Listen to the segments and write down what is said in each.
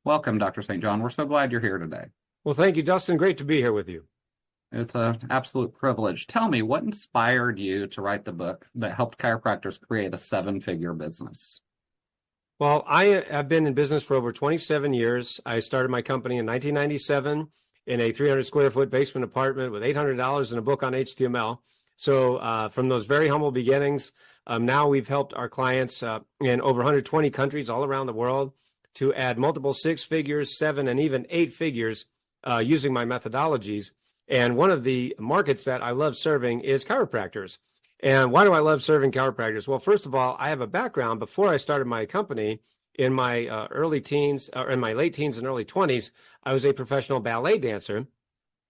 Welcome, Dr. St. John. We're so glad you're here today. Well, thank you, Dustin. Great to be here with you. It's an absolute privilege. Tell me, what inspired you to write the book that helped chiropractors create a seven-figure business? Well, I have been in business for over 27 years. I started my company in 1997 in a 300 square foot basement apartment with $800 and a book on HTML. So from those very humble beginnings, now we've helped our clients in over 120 countries all around the world to add multiple six figures, seven, and even eight figures using my methodologies. And one of the markets that I love serving is chiropractors. And why do I love serving chiropractors? Well, first of all, I have a background before I started my company in my early teens, or in my late teens and early 20s. I was a professional ballet dancer.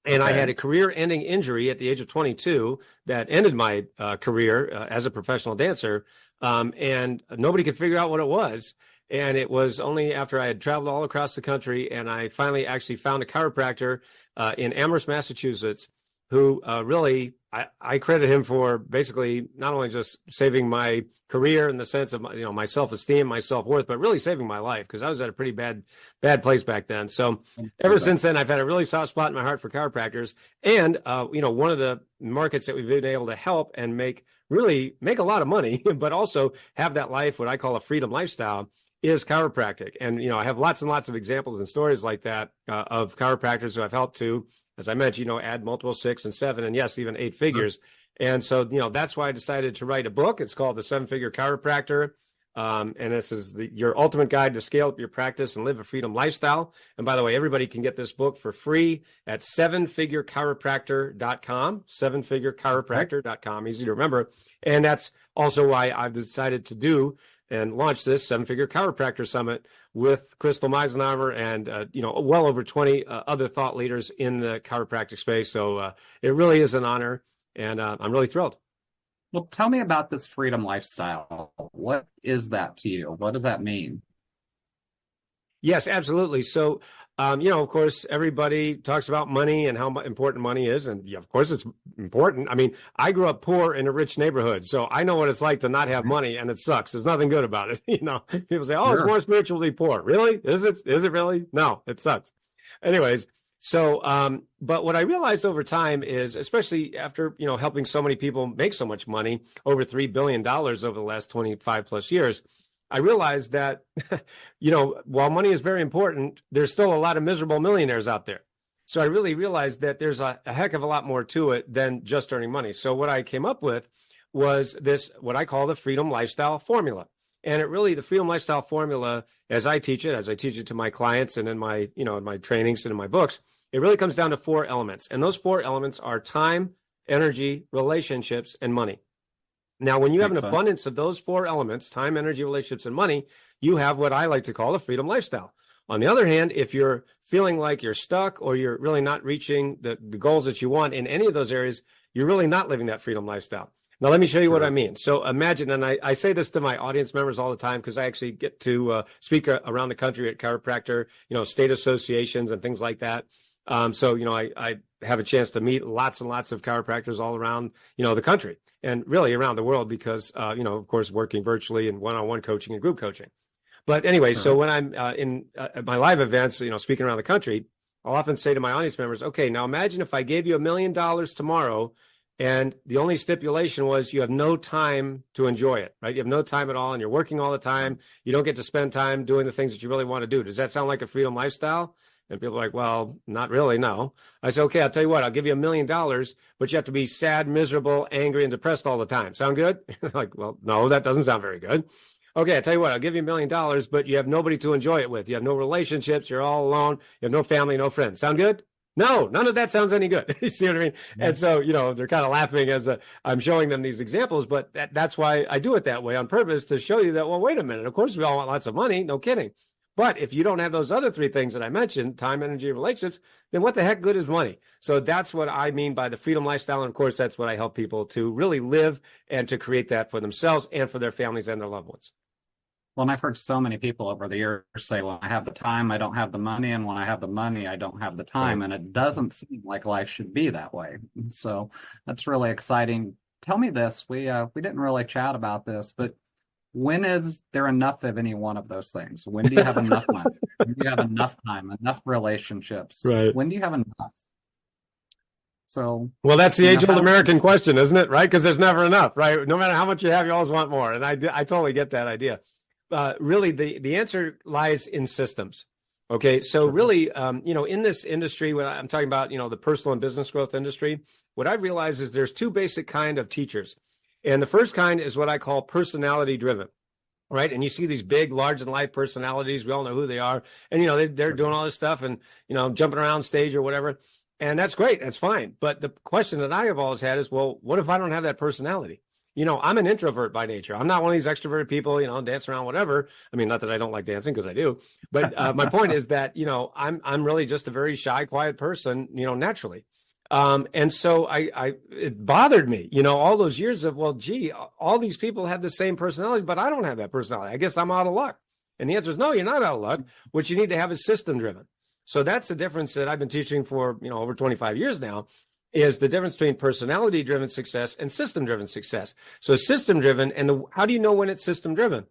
And I had a career-ending injury at the age of 22 that ended my career as a professional dancer. And nobody could figure out what it was. And it was only after I had traveled all across the country and I finally actually found a chiropractor in Amherst, Massachusetts, who really, I credit him for basically not only just saving my career in the sense of my self-esteem, my self-worth, but really saving my life, because I was at a pretty bad place back then. So ever since then, I've had a really soft spot in my heart for chiropractors. And one of the markets that we've been able to help and make a lot of money, but also have that life, what I call a freedom lifestyle, is chiropractic. And I have lots and lots of examples and stories like that of chiropractors who I've helped to, as I mentioned, add multiple six and seven, and yes, even eight figures. And so, that's why I decided to write a book. It's called The Seven-Figure Chiropractor. And this is your ultimate guide to scale up your practice and live a freedom lifestyle. And by the way, everybody can get this book for free at sevenfigurechiropractor.com, sevenfigurechiropractor.com, easy to remember. And that's also why I've decided to do and launch this Seven-Figure Chiropractor Summit with Crystal Meisenheimer and, well over 20 other thought leaders in the chiropractic space. So it really is an honor, and I'm really thrilled. Well, tell me about this freedom lifestyle. What is that to you? What does that mean? Yes, absolutely. So, of course, everybody talks about money and how important money is. And of course, it's important. I mean, I grew up poor in a rich neighborhood, so I know what it's like to not have money, and it sucks. There's nothing good about it. People say, "Oh, It's more spiritual to be poor." Really? Is it? Is it really? No, it sucks. Anyways, so, but what I realized over time is, especially after, helping so many people make so much money, over $3 billion over the last 25 plus years, I realized that, while money is very important, there's still a lot of miserable millionaires out there. So I really realized that there's a heck of a lot more to it than just earning money. So what I came up with was this, what I call the freedom lifestyle formula. And the freedom lifestyle formula, as I teach it to my clients and in my, in my trainings and in my books, it really comes down to four elements. And those four elements are time, energy, relationships, and money. Now, when you have an abundance of those four elements, time, energy, relationships, and money, you have what I like to call a freedom lifestyle. On the other hand, if you're feeling like you're stuck or you're really not reaching the goals that you want in any of those areas, you're really not living that freedom lifestyle. Now, let me show you what I mean. So imagine, and I say this to my audience members all the time because I actually get to speak around the country at chiropractor, state associations and things like that. So, I have a chance to meet lots and lots of chiropractors all around, the country and really around the world because, of course, working virtually and one-on-one coaching and group coaching. But anyway, so when I'm in my live events, speaking around the country, I'll often say to my audience members, okay, now imagine if I gave you $1 million tomorrow and the only stipulation was you have no time to enjoy it, right? You have no time at all and you're working all the time. You don't get to spend time doing the things that you really want to do. Does that sound like a freedom lifestyle? And people are like, well, not really, no. I say, okay, I'll tell you what, I'll give you $1 million, but you have to be sad, miserable, angry, and depressed all the time. Sound good? Like, well, no, that doesn't sound very good. Okay, I'll tell you what, I'll give you $1 million, but you have nobody to enjoy it with. You have no relationships, you're all alone, you have no family, no friends. Sound good? No, none of that sounds any good. You see what I mean? Yeah. And so, they're kind of laughing as I'm showing them these examples, but that's why I do it that way on purpose to show you that, well, wait a minute, of course we all want lots of money, no kidding. But if you don't have those other three things that I mentioned, time, energy, and relationships, then what the heck good is money? So that's what I mean by the freedom lifestyle. And of course, that's what I help people to really live and to create that for themselves and for their families and their loved ones. Well, and I've heard so many people over the years say, when I have the time, I don't have the money. And when I have the money, I don't have the time. Right. And it doesn't seem like life should be that way. So that's really exciting. Tell me this. We didn't really chat about this, but when is there enough of any one of those things? When do you have enough money? When do you have enough time, enough relationships? Right. When do you have enough? So, Well, that's the how age-old do American question, isn't it? Right? Because there's never enough, right? No matter how much you have, you always want more. And I totally get that idea. Really, the answer lies in systems. Okay, so sure. really, in this industry, when I'm talking about, the personal and business growth industry, what I've realized is there's two basic kind of teachers, and the first kind is what I call personality driven. Right. And you see these big, large and life personalities. We all know who they are. And, they're doing all this stuff and, jumping around stage or whatever. And that's great. That's fine. But the question that I have always had is, well, what if I don't have that personality? I'm an introvert by nature. I'm not one of these extroverted people, dancing around, whatever. I mean, not that I don't like dancing, because I do. But my point is that, I'm really just a very shy, quiet person, naturally. And so it bothered me, all those years of, well, gee, all these people have the same personality, but I don't have that personality. I guess I'm out of luck. And the answer is no, you're not out of luck. What you need to have is system driven. So that's the difference that I've been teaching for, over 25 years now, is the difference between personality driven success and system driven success. So system driven, and how do you know when it's system driven?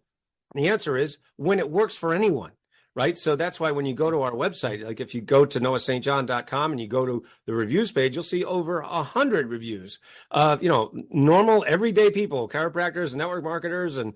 The answer is when it works for anyone. Right. So that's why when you go to our website, like if you go to noahstjohn.com and you go to the reviews page, you'll see over 100 reviews of, normal everyday people, chiropractors and network marketers and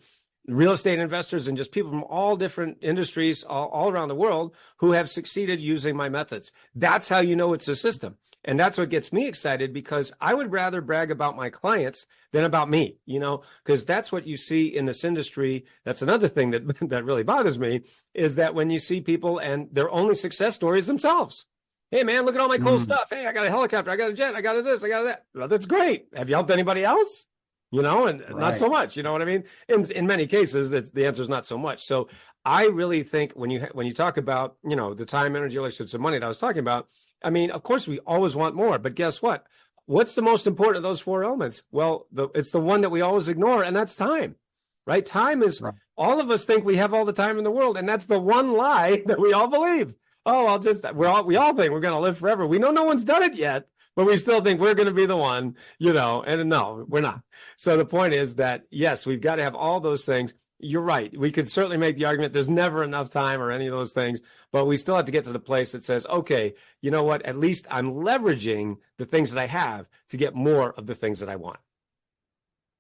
real estate investors and just people from all different industries all around the world who have succeeded using my methods. That's how you know it's a system. And that's what gets me excited, because I would rather brag about my clients than about me, because that's what you see in this industry. That's another thing that really bothers me, is that when you see people and their only success stories themselves. Hey, man, look at all my cool stuff. Hey, I got a helicopter. I got a jet. I got this. I got that. Well, that's great. Have you helped anybody else? And Right. not so much. You know what I mean? In many cases, the answer is not so much. So I really think when you talk about, the time, energy, relationships, and money that I was talking about, I mean, of course, we always want more, but guess what? What's the most important of those four elements? Well, it's the one that we always ignore, and that's time, right? Time is, Right. all of us think we have all the time in the world, and that's the one lie that we all believe. Oh, we all think we're going to live forever. We know no one's done it yet, but we still think we're going to be the one, and no, we're not. So the point is that, yes, we've got to have all those things. You're right. We could certainly make the argument there's never enough time or any of those things, but we still have to get to the place that says, okay, you know what? At least I'm leveraging the things that I have to get more of the things that I want.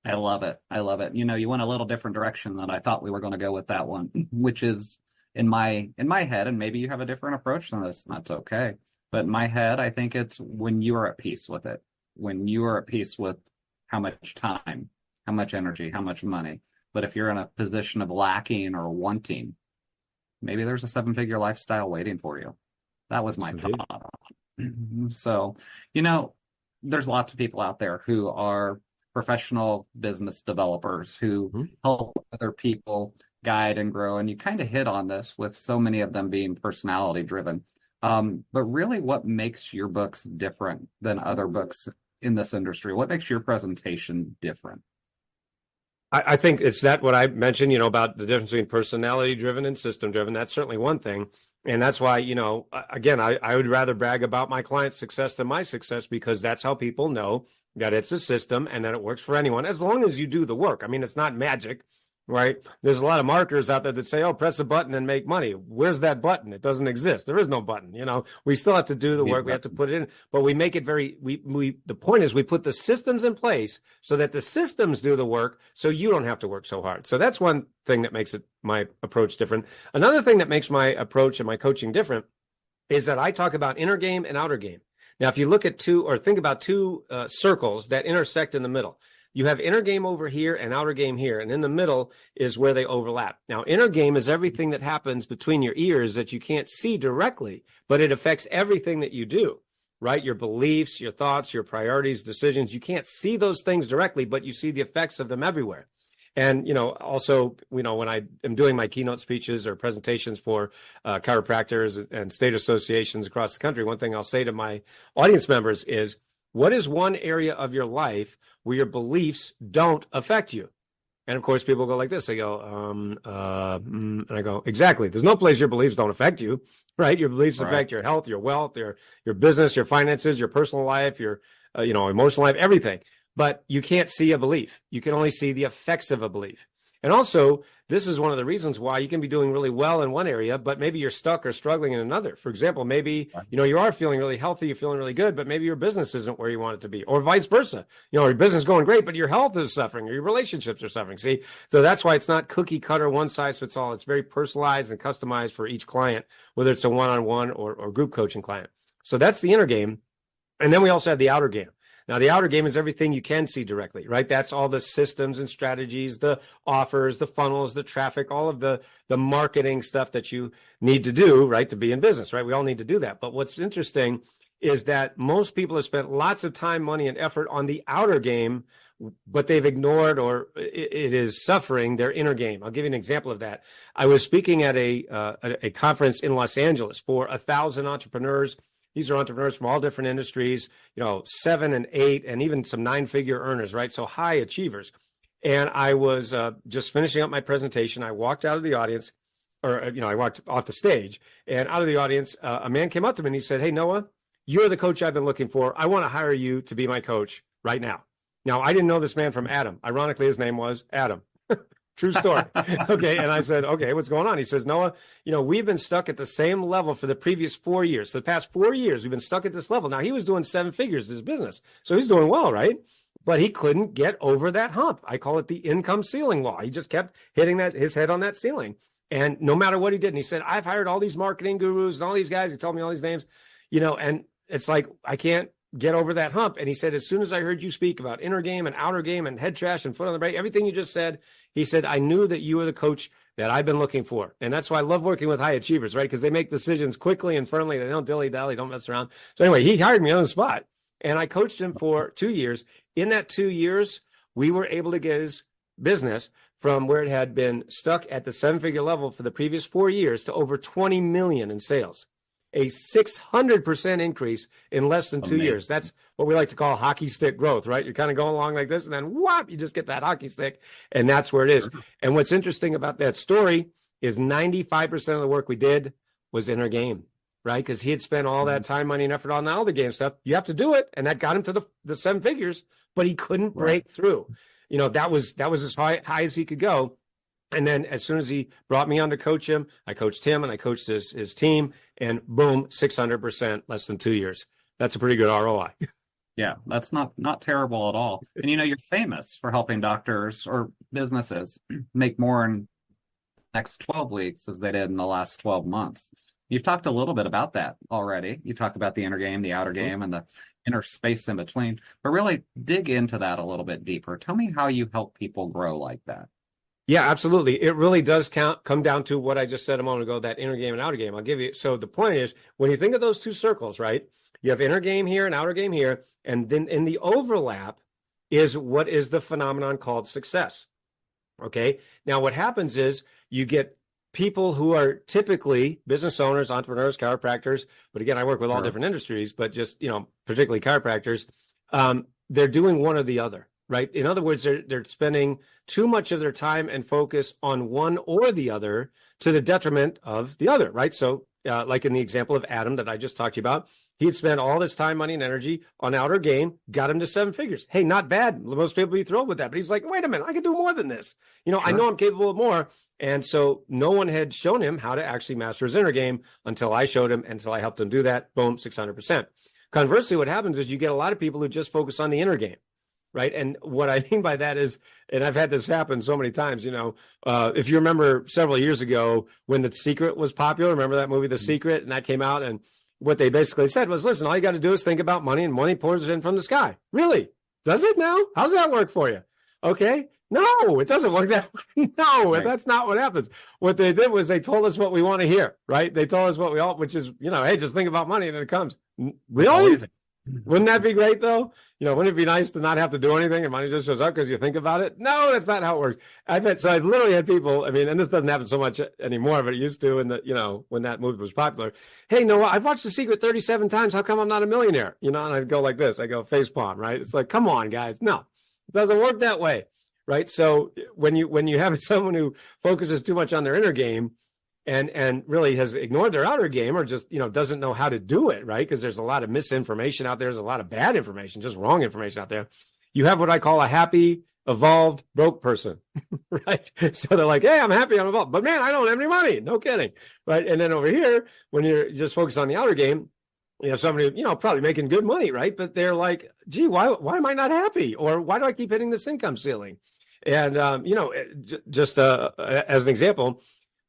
I love it. I love it. You went a little different direction than I thought we were going to go with that one, which is in my head, and maybe you have a different approach than this, and that's okay. But in my head, I think it's when you are at peace with it, when you are at peace with how much time, how much energy, how much money. But if you're in a position of lacking or wanting, maybe there's a seven-figure lifestyle waiting for you. That was my thought. So, there's lots of people out there who are professional business developers who help other people guide and grow. And you kind of hit on this with so many of them being personality driven. But really, what makes your books different than other books in this industry? What makes your presentation different? I think it's what I mentioned, about the difference between personality driven and system driven. That's certainly one thing. And that's why, again, I would rather brag about my client's success than my success, because that's how people know that it's a system and that it works for anyone, as long as you do the work. I mean, it's not magic, right? There's a lot of marketers out there that say, oh, press a button and make money. Where's that button? It doesn't exist. There is no button. We still have to do the work. We have to put it in, but we make it the point is we put the systems in place so that the systems do the work, so you don't have to work so hard. So that's one thing that makes my approach different. Another thing that makes my approach and my coaching different is that I talk about inner game and outer game. Now, if you look at think about two circles that intersect in the middle, you have inner game over here and outer game here, and in the middle is where they overlap. Now, inner game is everything that happens between your ears that you can't see directly, but it affects everything that you do, right? Your beliefs, your thoughts, your priorities, decisions. You can't see those things directly, but you see the effects of them everywhere. And, also, when I am doing my keynote speeches or presentations for chiropractors and state associations across the country, one thing I'll say to my audience members is, what is one area of your life where your beliefs don't affect you? And of course, people go like this. They go, and I go, exactly. There's no place your beliefs don't affect you, right? Your beliefs affect your health, your wealth, your business, your finances, your personal life, your, emotional life, everything. But you can't see a belief. You can only see the effects of a belief. And also, this is one of the reasons why you can be doing really well in one area, but maybe you're stuck or struggling in another. For example, maybe, you are feeling really healthy, you're feeling really good, but maybe your business isn't where you want it to be, or vice versa. Your business is going great, but your health is suffering or your relationships are suffering. See, so that's why it's not cookie cutter, one size fits all. It's very personalized and customized for each client, whether it's a one-on-one or group coaching client. So that's the inner game. And then we also have the outer game. Now, the outer game is everything you can see directly, right? That's all the systems and strategies, the offers, the funnels, the traffic, all of the marketing stuff that you need to do, right, to be in business, right? We all need to do that. But what's interesting is that most people have spent lots of time, money, and effort on the outer game, but they've ignored or it is suffering their inner game. I'll give you an example of that. I was speaking at a conference in Los Angeles for 1,000 entrepreneurs. These are entrepreneurs from all different industries, 7 and 8 and even some 9-figure earners, right? So high achievers. And I was just finishing up my presentation. I walked out of the audience, or, I walked off the stage, and out of the audience, a man came up to me and he said, "Hey, Noah, you're the coach I've been looking for. I want to hire you to be my coach right now." Now, I didn't know this man from Adam. Ironically, his name was Adam. True story. Okay. And I said, "Okay, what's going on?" He says, "Noah, we've been stuck at the same level for the previous 4 years. For the past 4 years, we've been stuck at this level." Now, he was doing 7 figures in his business. So he's doing well, right? But he couldn't get over that hump. I call it the income ceiling law. He just kept hitting his head on that ceiling. And no matter what he did, and he said, "I've hired all these marketing gurus and all these guys." He told me all these names, and it's like, I can't get over that hump. And he said, "As soon as I heard you speak about inner game and outer game and head trash and foot on the brake, everything you just said," he said, "I knew that you were the coach that I've been looking for." And that's why I love working with high achievers, right? Because they make decisions quickly and firmly. They don't dilly-dally, don't mess around. So anyway, he hired me on the spot, and I coached him for 2 years. In that 2 years, we were able to get his business from where it had been stuck at the 7-figure level for the previous 4 years to over 20 million in sales. A 600% increase in less than 2 years. That's what we like to call hockey stick growth, right? You're kind of going along like this, and then whop, you just get that hockey stick, and that's where it is. And what's interesting about that story is 95% of the work we did was inner game, right? Because he had spent all that time, money, and effort on all the game stuff. You have to do it, and that got him to the 7 figures, but he couldn't break through. That was as high as he could go. And then as soon as he brought me on to coach him, I coached him and I coached his team, and boom, 600% less than 2 years. That's a pretty good ROI. Yeah, that's not terrible at all. And you're famous for helping doctors or businesses make more in the next 12 weeks as they did in the last 12 months. You've talked a little bit about that already. You talked about the inner game, the outer game, and the inner space in between. But really dig into that a little bit deeper. Tell me how you help people grow like that. Yeah, absolutely. It really does come down to what I just said a moment ago, that inner game and outer game. I'll give you. So the point is, when you think of those two circles, right, you have inner game here and outer game here. And then in the overlap is what is the phenomenon called success. Okay. Now, what happens is you get people who are typically business owners, entrepreneurs, chiropractors. But again, I work with all different industries, but just, particularly chiropractors. They're doing one or the other. Right. In other words, they're spending too much of their time and focus on one or the other to the detriment of the other. Right. So like in the example of Adam that I just talked to you about, he'd spent all this time, money, and energy on outer game, got him to 7 figures. Hey, not bad. Most people be thrilled with that. But he's like, wait a minute, I can do more than this. I know I'm capable of more. And so no one had shown him how to actually master his inner game until I showed him, until I helped him do that. Boom, 600%. Conversely, what happens is you get a lot of people who just focus on the inner game. Right. And what I mean by that is, and I've had this happen so many times, if you remember several years ago when The Secret was popular, remember that movie, The Secret, and that came out. And what they basically said was, listen, all you got to do is think about money, and money pours in from the sky. Really? Does it now? How's that work for you? Okay. No, it doesn't work that way. No, right. That's not what happens. What they did was they told us what we want to hear, right? They told us what we all, which is, hey, just think about money and it comes. Really? Wouldn't that be great though? Wouldn't it be nice to not have to do anything and money just shows up because you think about it? No, that's not how it works. I've literally had people, and this doesn't happen so much anymore, but it used to when that movie was popular. Hey, Noah, I've watched The Secret 37 times. How come I'm not a millionaire? And I'd go like this. I go face palm, right? It's like, come on, guys. No, it doesn't work that way, right? So when you have someone who focuses too much on their inner game, and really has ignored their outer game, or just, doesn't know how to do it, right? Because there's a lot of misinformation out there. There's a lot of bad information, just wrong information out there. You have what I call a happy evolved broke person, right? So they're like, hey, I'm happy I'm evolved, but man, I don't have any money. No kidding, right? And then over here, when you're just focused on the outer game, you know, somebody, you know, probably making good money, right? But they're like, gee, why am I not happy? Or why do I keep hitting this income ceiling? And, you know, just as an example,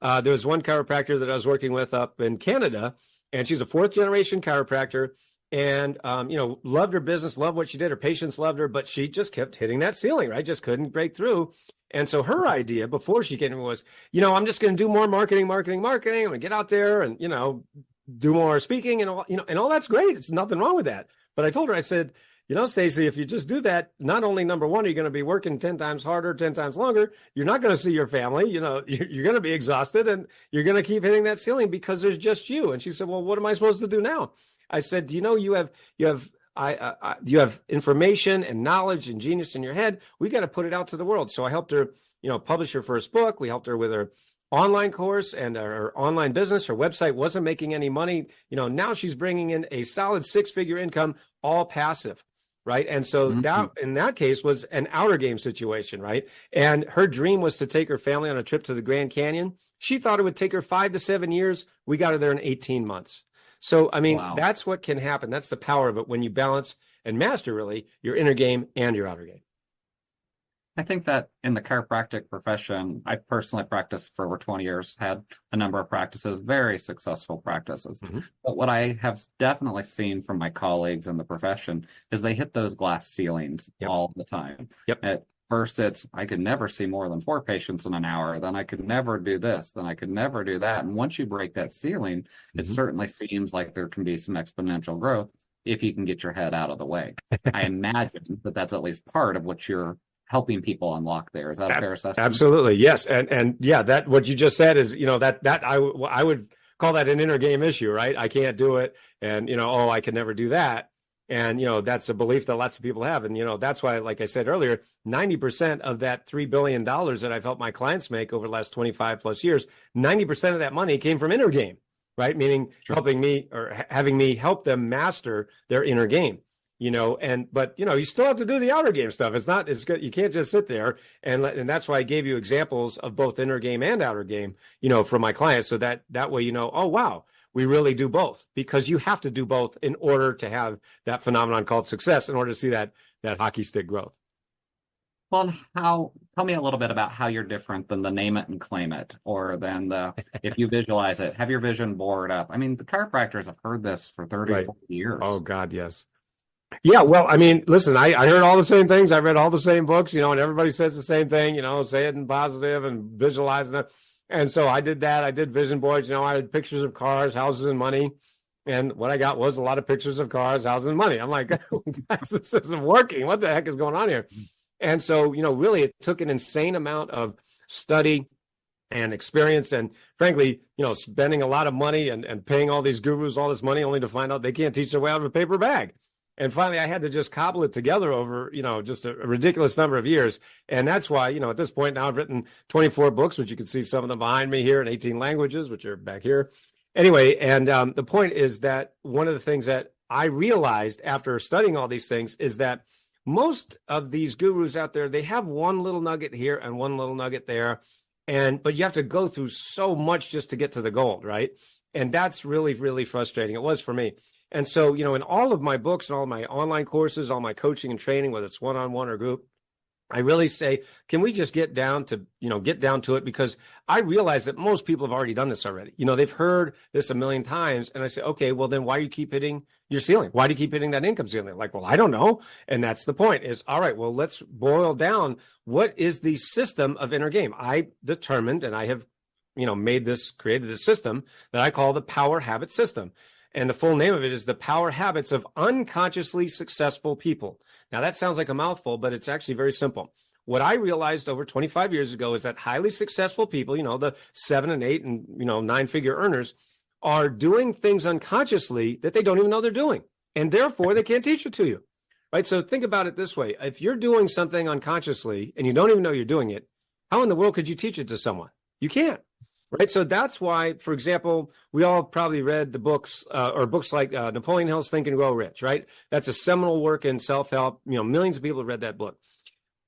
there was one chiropractor that I was working with up in Canada, and she's a fourth generation chiropractor. And, you know, loved her business, loved what she did. Her patients loved her, but she just kept hitting that ceiling, right? Just couldn't break through. And so her idea before she came was, you know, I'm just going to do more marketing. I'm going to get out there and, you know, do more speaking and all, you know, and all that's great. It's nothing wrong with that. But I told her, I said, you know, Stacy, if you just do that, not only number one, are you going to be working 10 times harder, 10 times longer, you're not going to see your family, you know, you're going to be exhausted and you're going to keep hitting that ceiling because there's just you. And she said, well, what am I supposed to do now? I said, do you know you have information and knowledge and genius in your head. We got to put it out to the world. So I helped her, you know, publish her first book. We helped her with her online course and her online business. Her website wasn't making any money. You know, now she's bringing in a solid 6-figure income, all passive. Right. And so that in that case was an outer game situation. Right. And her dream was to take her family on a trip to the Grand Canyon. She thought it would take her 5 to 7 years. We got her there in 18 months. So, I mean, That's what can happen. That's the power of it when you balance and master really your inner game and your outer game. I think that in the chiropractic profession, I personally practiced for over 20 years, had a number of practices, very successful practices. Mm-hmm. But what I have definitely seen from my colleagues in the profession is they hit those glass ceilings all the time. At first, it's, I could never see more than 4 patients in an hour. Then I could never do this. Then I could never do that. And once you break that ceiling, it certainly seems like there can be some exponential growth if you can get your head out of the way. I imagine that that's at least part of what you're helping people unlock there. Is that a fair assessment? Absolutely. Yes. And yeah, that what you just said is, you know, that I would call that an inner game issue, right? I can't do it. And, you know, oh, I can never do that. And, you know, that's a belief that lots of people have. And, you know, that's why, like I said earlier, 90% of that $3 billion that I've helped my clients make over the last 25 plus years, 90% of that money came from inner game, right? Meaning helping me or having me help them master their inner game. You know, but you know, you still have to do the outer game stuff. It's good. You can't just sit there and that's why I gave you examples of both inner game and outer game, you know, from my clients. So that way, you know, oh, wow, we really do both, because you have to do both in order to have that phenomenon called success, in order to see that hockey stick growth. Well, tell me a little bit about how you're different than the name it and claim it, or than the, if you visualize it, have your vision board up. I mean, the chiropractors have heard this for 30, 40 years. Oh God, yes. Yeah, well, I mean, listen, I heard all the same things. I read all the same books, you know, and everybody says the same thing, you know, say it in positive and visualizing it. And so I did that. I did vision boards, you know, I had pictures of cars, houses, and money. And what I got was a lot of pictures of cars, houses, and money. I'm like, guys, this isn't working. What the heck is going on here? And so, you know, really, it took an insane amount of study and experience, and frankly, you know, spending a lot of money and paying all these gurus all this money only to find out they can't teach their way out of a paper bag. And finally, I had to just cobble it together over, you know, just a ridiculous number of years. And that's why, you know, at this point now I've written 24 books, which you can see some of them behind me here, in 18 languages, which are back here. Anyway, and the point is that one of the things that I realized after studying all these things is that most of these gurus out there, they have one little nugget here and one little nugget there. But you have to go through so much just to get to the gold, right? And that's really, really frustrating. It was for me. And so, you know, in all of my books and all of my online courses, all my coaching and training, whether it's one-on-one or group, I really say, can we just get down to it? Because I realize that most people have already done this already. You know, they've heard this a million times. And I say, okay, well, then why do you keep hitting your ceiling? Why do you keep hitting that income ceiling? Like, well, I don't know. And that's the point is, all right, well, let's boil down. What is the system of inner game? I determined, and I have, you know, created this system that I call the power habit system. And the full name of it is the power habits of unconsciously successful people. Now, that sounds like a mouthful, but it's actually very simple. What I realized over 25 years ago is that highly successful people, you know, the 7 and 8 and, you know, 9-figure earners, are doing things unconsciously that they don't even know they're doing. And therefore, they can't teach it to you. Right. So think about it this way. If you're doing something unconsciously and you don't even know you're doing it, how in the world could you teach it to someone? You can't. Right. So that's why, for example, we all probably read the books or books like Napoleon Hill's Think and Grow Rich. Right. That's a seminal work in self-help. You know, millions of people have read that book.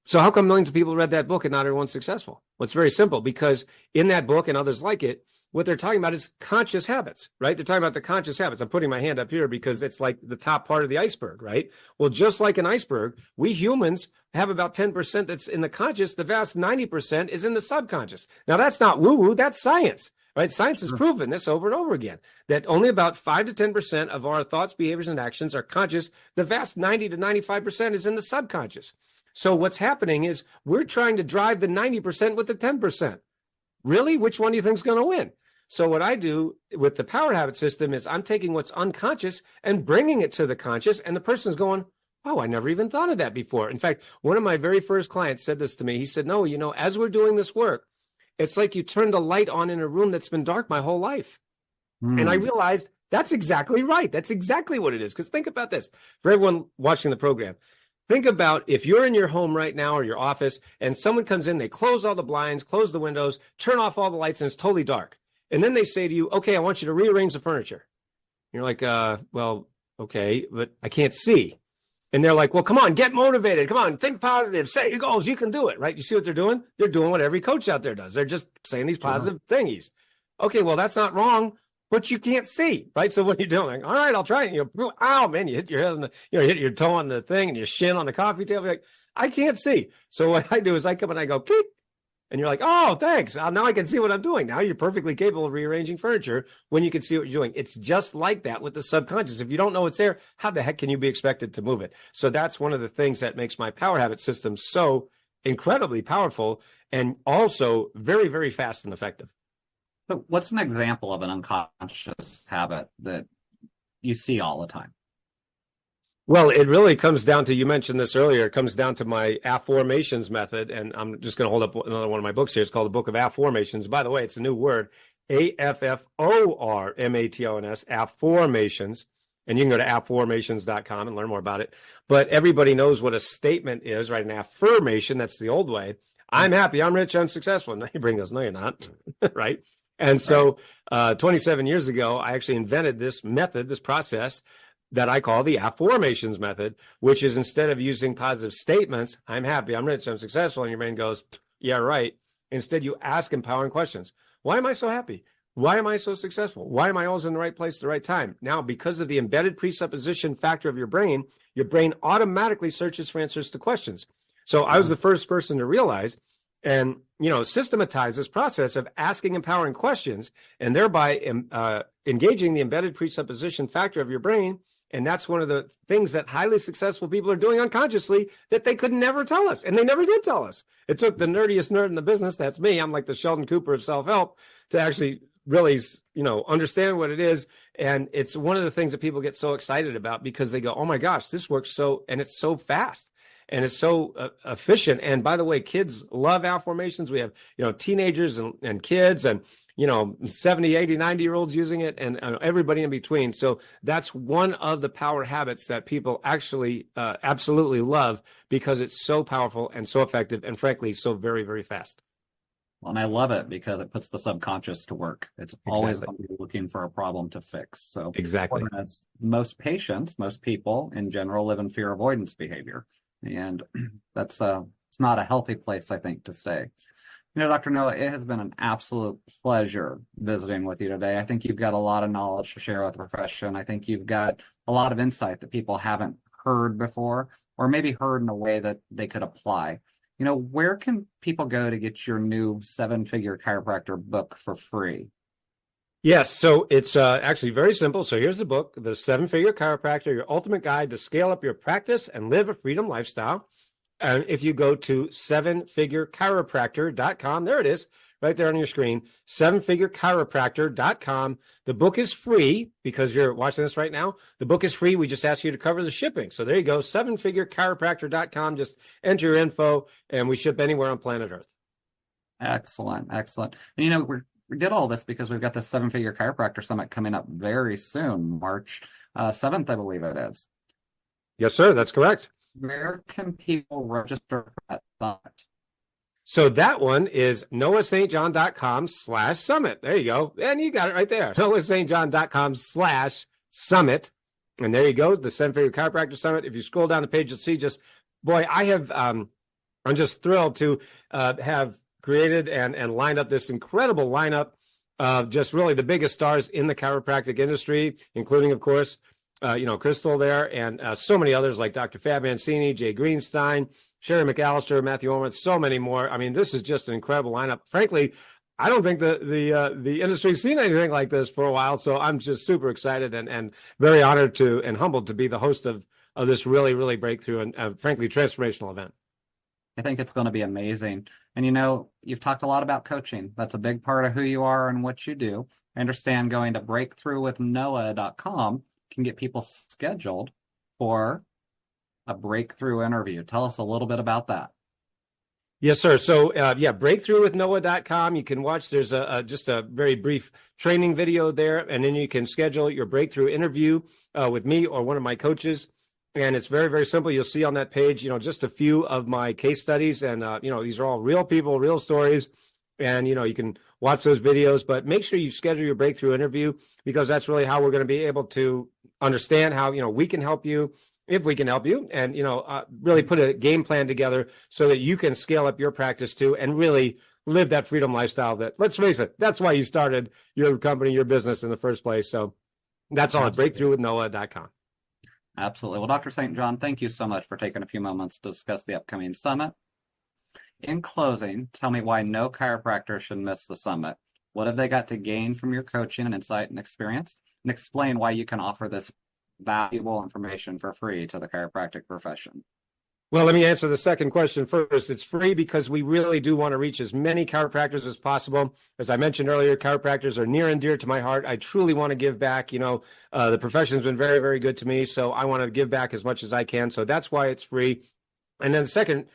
So how come millions of people read that book and not everyone's successful? Well, it's very simple, because in that book and others like it, what they're talking about is conscious habits, right? They're talking about the conscious habits. I'm putting my hand up here because it's like the top part of the iceberg, right? Well, just like an iceberg, we humans have about 10% that's in the conscious. The vast 90% is in the subconscious. Now, that's not woo-woo. That's science, right? Science has proven this over and over again, that only about 5 to 10% of our thoughts, behaviors, and actions are conscious. The vast 90 to 95% is in the subconscious. So what's happening is we're trying to drive the 90% with the 10%. Really? Which one do you think is going to win? So what I do with the power habit system is I'm taking what's unconscious and bringing it to the conscious, and the person's going, oh, I never even thought of that before. In fact, one of my very first clients said this to me. He said, no, as we're doing this work, it's like you turned a light on in a room that's been dark my whole life. And I realized that's exactly right. That's exactly what it is. Because think about this. For everyone watching the program, think about if you're in your home right now or your office and someone comes in, they close all the blinds, close the windows, turn off all the lights, and it's totally dark. And then they say to you, okay, I want you to rearrange the furniture. You're like, well, okay, but I can't see. And they're like, well, come on, get motivated. Come on, think positive, set your goals. You can do it, right? You see what they're doing? They're doing what every coach out there does. They're just saying these positive thingies. Okay, well, that's not wrong, but you can't see, right? So what are you doing? Like, all right, I'll try it. Ow, man, you hit your head on the, hit your toe on the thing and your shin on the coffee table. You're like, I can't see. So what I do is I come and I go, peek. And you're like, oh, thanks. Now I can see what I'm doing. Now you're perfectly capable of rearranging furniture when you can see what you're doing. It's just like that with the subconscious. If you don't know it's there, how the heck can you be expected to move it? So that's one of the things that makes my power habit system so incredibly powerful and also very, very fast and effective. So what's an example of an unconscious habit that you see all the time? Well, it really comes down to, you mentioned this earlier, it comes down to my afformations method. And I'm just going to hold up another one of my books here. It's called the Book of Afformations. By the way, it's a new word, AFFORMATIONS, afformations. And you can go to afformations.com and learn more about it. But everybody knows what a statement is, right? An affirmation, that's the old way. I'm happy, I'm rich, I'm successful. And your brain goes, no, you're not, right? And so 27 years ago, I actually invented this method, this process, that I call the afformations method, which is, instead of using positive statements, I'm happy, I'm rich, I'm successful, and your brain goes, yeah, right. Instead, you ask empowering questions. Why am I so happy? Why am I so successful? Why am I always in the right place at the right time? Now, because of the embedded presupposition factor of your brain automatically searches for answers to questions. So I was the first person to realize and, systematize this process of asking empowering questions and thereby engaging the embedded presupposition factor of your brain. And that's one of the things that highly successful people are doing unconsciously that they could never tell us. And they never did tell us. It took the nerdiest nerd in the business, that's me, I'm like the Sheldon Cooper of self-help, to actually really, understand what it is. And it's one of the things that people get so excited about because they go, oh my gosh, this works and it's so fast. And it's so efficient. And by the way, kids love affirmations. We have, teenagers and kids and, 70, 80, 90-year-olds using it and everybody in between. So that's one of the power habits that people actually absolutely love because it's so powerful and so effective and frankly, so very, very fast. Well, and I love it because it puts the subconscious to work. It's always going to be looking for a problem to fix. So exactly. Most patients, most people in general live in fear avoidance behavior. And that's it's not a healthy place, I think, to stay. Dr. Noah, it has been an absolute pleasure visiting with you today. I think you've got a lot of knowledge to share with the profession. I think you've got a lot of insight that people haven't heard before, or maybe heard in a way that they could apply. Where can people go to get your new 7-Figure Chiropractor book for free? Yes, so it's actually very simple. So here's the book, The 7-Figure Chiropractor, Your Ultimate Guide to Scale Up Your Practice and Live a Freedom Lifestyle. And if you go to 7figurechiropractor.com, there it is, right there on your screen, 7figurechiropractor.com. The book is free because you're watching this right now. The book is free. We just ask you to cover the shipping. So there you go, 7figurechiropractor.com. Just enter your info and we ship anywhere on planet Earth. Excellent. And we did all this because we've got the 7-Figure Chiropractor Summit coming up very soon, March 7th, I believe it is. Yes, sir. That's correct. Where can people register for that summit? So that one is noahstjohn.com/summit. There you go. And you got it right there. noahstjohn.com/summit. And there you go. The 7-Figure Chiropractor Summit. If you scroll down the page, you'll see I have I'm just thrilled to have created and lined up this incredible lineup of just really the biggest stars in the chiropractic industry, including, of course, Crystal there, and so many others like Dr. Fab Mancini, Jay Greenstein, Sherry McAllister, Matthew Ormond, so many more. I mean, this is just an incredible lineup. Frankly, I don't think the industry's seen anything like this for a while, so I'm just super excited and very honored to and humbled to be the host of this really, really breakthrough and frankly transformational event. I think it's going to be amazing. And you've talked a lot about coaching. That's a big part of who you are and what you do. I understand going to breakthroughwithnoah.com can get people scheduled for a breakthrough interview. Tell us a little bit about that. Yes, sir. So, breakthroughwithnoah.com. You can watch. There's just a very brief training video there, and then you can schedule your breakthrough interview with me or one of my coaches. And it's very, very simple. You'll see on that page, just a few of my case studies, and these are all real people, real stories, and you can watch those videos. But make sure you schedule your breakthrough interview, because that's really how we're going to be able to understand how we can help you, if we can help you, and really put a game plan together so that you can scale up your practice too and really live that freedom lifestyle. That, let's face it, that's why you started your company, your business in the first place. So that's all at breakthroughwithnoah.com. Absolutely. Well, Dr. St. John, thank you so much for taking a few moments to discuss the upcoming summit. In closing, tell me why no chiropractor should miss the summit. What have they got to gain from your coaching and insight and experience? And explain why you can offer this valuable information for free to the chiropractic profession. Well, let me answer the second question first. It's free because we really do want to reach as many chiropractors as possible. As I mentioned earlier, chiropractors are near and dear to my heart. I truly want to give back. The profession's been very, very good to me, so I want to give back as much as I can. So that's why it's free. And then second,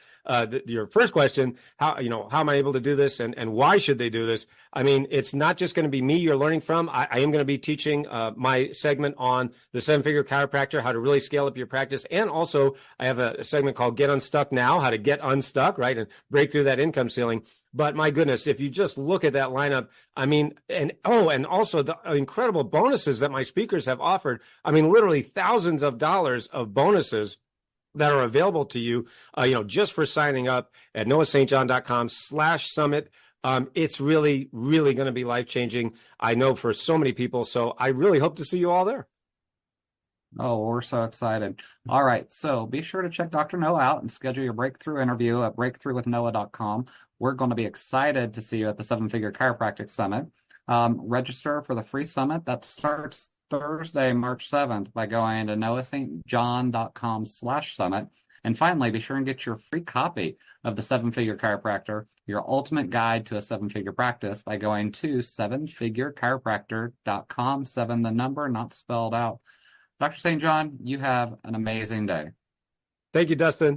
your first question, how am I able to do this, and why should they do this? I mean, it's not just going to be me you're learning from. I am going to be teaching my segment on the seven-figure chiropractor, how to really scale up your practice. And also I have a segment called Get Unstuck Now, how to get unstuck, right, and break through that income ceiling. But my goodness, if you just look at that lineup, I mean, and also the incredible bonuses that my speakers have offered. I mean, literally thousands of dollars of bonuses that are available to you, just for signing up at noahstjohn.com/summit. It's really, really going to be life-changing, I know, for so many people. So I really hope to see you all there. Oh, we're so excited. All right. So be sure to check Dr. Noah out and schedule your breakthrough interview at breakthroughwithnoah.com. We're going to be excited to see you at the Seven Figure Chiropractic Summit. Register for the free summit that starts Thursday, March 7th by going to noahstjohn.com/summit. And finally, be sure and get your free copy of the Seven Figure Chiropractor, your ultimate guide to a seven-figure practice, by going to sevenfigurechiropractor.com. 7, the number, not spelled out. Dr. St. John, you have an amazing day. Thank you, Dustin.